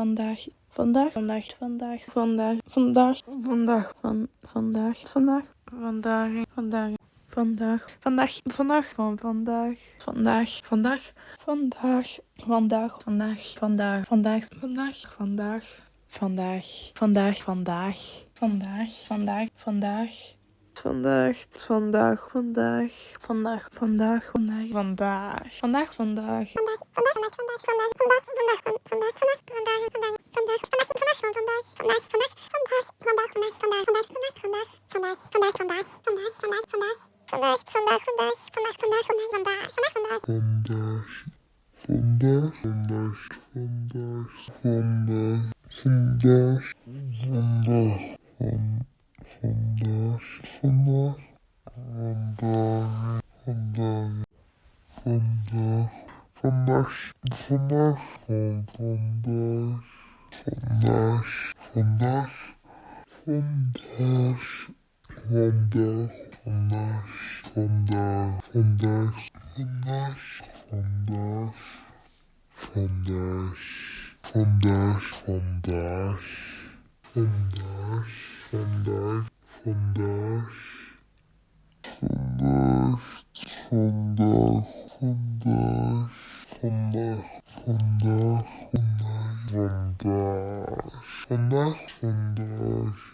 vandaag, vandaag, vandaag, vandaag, vandaag, vandaag, vandaag, vandaag, vandaag, vandaag, vandaag, vandaag, vandaag, vandaag, van vandaag, vandaag, vandaag, vandaag, vandaag, vandaag, vandaag, vandaag, vandaag, vandaag, vandaag, vandaag, vandaag, vandaag, vandaag, vandaag. Vandaag, vandaag, vandaag, vandaag, vandaag, vandaag, vandaag, vandaag, vandaag.